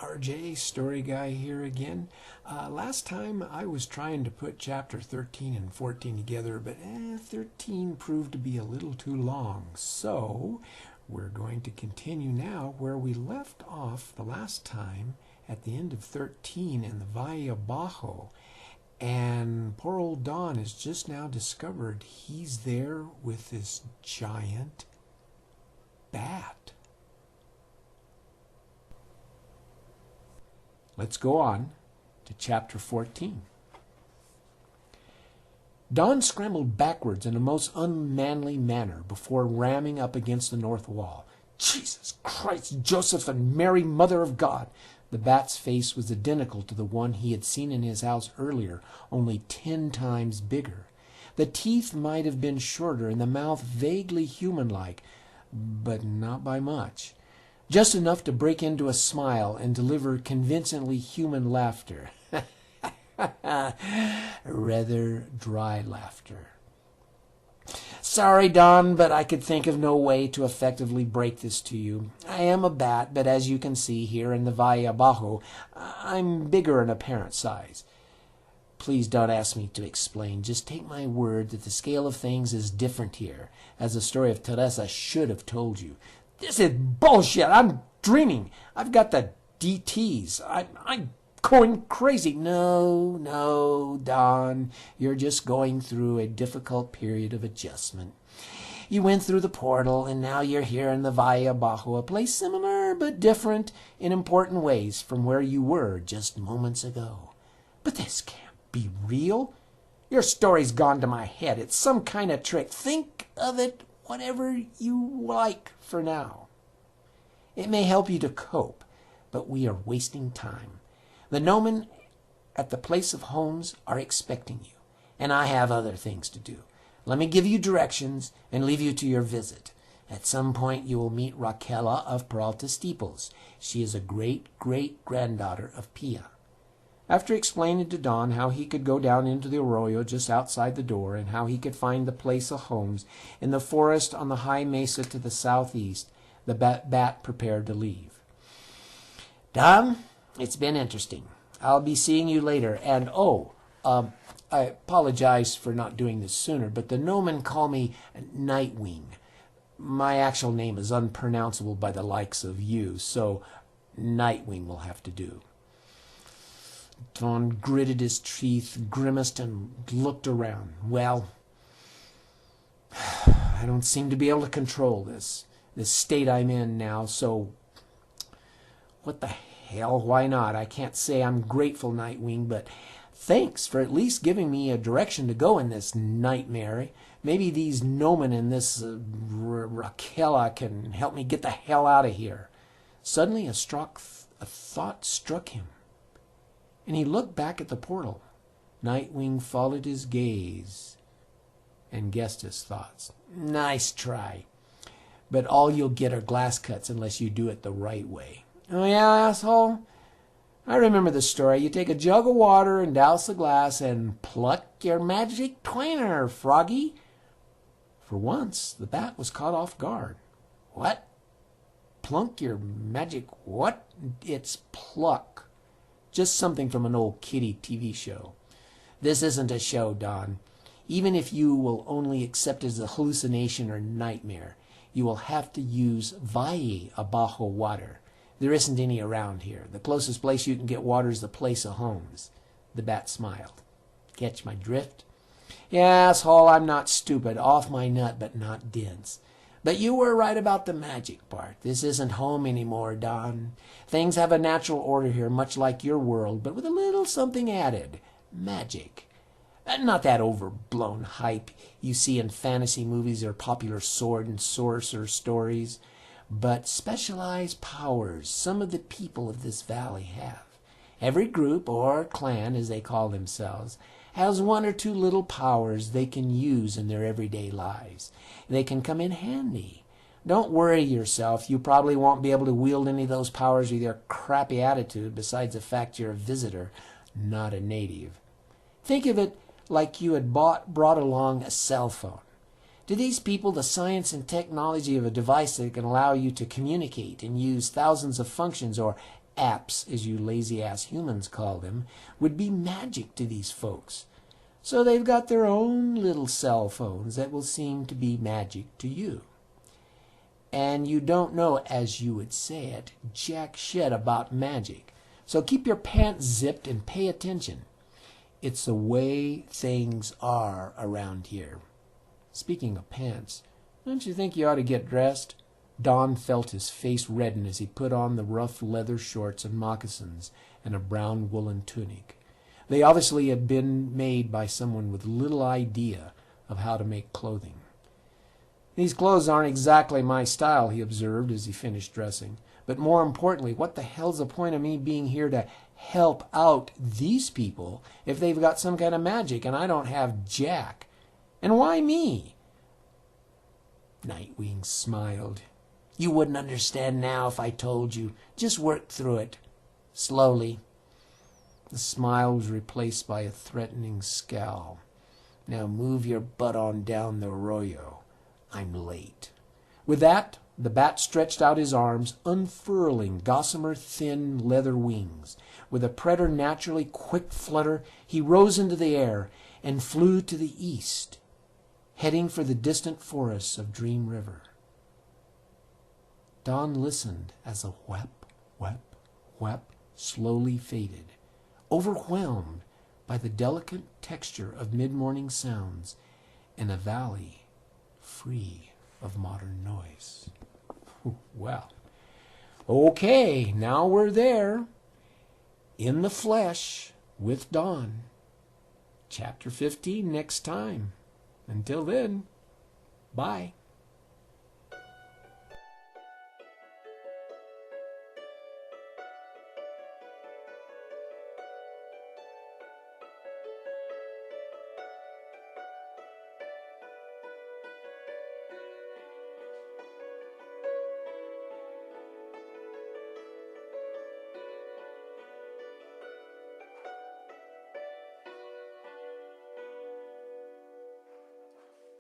RJ, Story Guy here again. Last time I was trying to put chapter 13 and 14 together, but 13 proved to be a little too long. So we're going to continue now where we left off the last time at the end of 13 in the Valle Bajo. And poor old Don has just now discovered he's there with this giant bat. Let's go on to chapter 14. Don scrambled backwards in a most unmanly manner before ramming up against the north wall. Jesus Christ, Joseph and Mary, Mother of God! The bat's face was identical to the one he had seen in his house earlier, only 10 times bigger. The teeth might have been shorter and the mouth vaguely human-like, but not by much. Just enough to break into a smile and deliver convincingly human laughter. Rather dry laughter. Sorry, Don, but I could think of no way to effectively break this to you. I am a bat, but as you can see here in the Valle Bajo, I'm bigger in apparent size. Please don't ask me to explain. Just take my word that the scale of things is different here, as the story of Teresa should have told you. This is bullshit. I'm dreaming. I've got the DTs. I'm going crazy. No, Don. You're just going through a difficult period of adjustment. You went through the portal, and now you're here in the Valle Bajo, a place similar but different in important ways from where you were just moments ago. But this can't be real. Your story's gone to my head. It's some kind of trick. Think of it whatever you like for now. It may help you to cope, but we are wasting time. The Nomen at the place of homes are expecting you, and I have other things to do. Let me give you directions and leave you to your visit. At some point you will meet Raquela of Peralta Steeples. She is a great-great-granddaughter of Pia. After explaining to Don how he could go down into the arroyo just outside the door and how he could find the place of homes in the forest on the high mesa to the southeast, the bat prepared to leave. Don, it's been interesting. I'll be seeing you later. And, I apologize for not doing this sooner, but the Nomen call me Nightwing. My actual name is unpronounceable by the likes of you, so Nightwing will have to do. Don gritted his teeth, grimaced, and looked around. Well, I don't seem to be able to control this state I'm in now, so what the hell, why not? I can't say I'm grateful, Nightwing, but thanks for at least giving me a direction to go in this nightmare. Maybe these Nomen and this Raquela can help me get the hell out of here. Suddenly a thought struck him, and he looked back at the portal. Nightwing followed his gaze and guessed his thoughts. Nice try. But all you'll get are glass cuts unless you do it the right way. Oh yeah, asshole? I remember the story. You take a jug of water and douse the glass and pluck your magic twainer, Froggy. For once, the bat was caught off guard. What? Plunk your magic what? It's pluck. Just something from an old kiddie TV show. This isn't a show, Don. Even if you will only accept it as a hallucination or nightmare, you will have to use Valle Bajo water. There isn't any around here. The closest place you can get water is the place of homes. The bat smiled. Catch my drift? Yeah, asshole, I'm not stupid. Off my nut, but not dense. But you were right about the magic part. This isn't home anymore, Don. Things have a natural order here, much like your world, but with a little something added. Magic. Not that overblown hype you see in fantasy movies or popular sword and sorcerer stories, but specialized powers some of the people of this valley have. Every group, or clan as they call themselves, has one or two little powers they can use in their everyday lives. They can come in handy. Don't worry yourself. You probably won't be able to wield any of those powers with your crappy attitude, besides the fact you're a visitor, not a native. Think of it like you had brought along a cell phone. To these people, the science and technology of a device that can allow you to communicate and use thousands of functions or apps, as you lazy-ass humans call them, would be magic to these folks. So they've got their own little cell phones that will seem to be magic to you. And you don't know, as you would say it, jack shit about magic. So keep your pants zipped and pay attention. It's the way things are around here. Speaking of pants, don't you think you ought to get dressed? Don felt his face redden as he put on the rough leather shorts and moccasins and a brown woolen tunic. They obviously had been made by someone with little idea of how to make clothing. "These clothes aren't exactly my style," he observed as he finished dressing. "But more importantly, what the hell's the point of me being here to help out these people if they've got some kind of magic and I don't have jack? And why me?" Nightwing smiled. "You wouldn't understand now if I told you. Just work through it. Slowly." The smile was replaced by a threatening scowl. "Now move your butt on down the arroyo. I'm late." With that, the bat stretched out his arms, unfurling gossamer thin leather wings. With a preternaturally quick flutter, he rose into the air and flew to the east, heading for the distant forests of Dream River. Don listened as a whep, whep, whep slowly faded, overwhelmed by the delicate texture of mid-morning sounds in a valley free of modern noise. Well, okay, now we're there, in the flesh with Don. Chapter 15 next time. Until then, bye.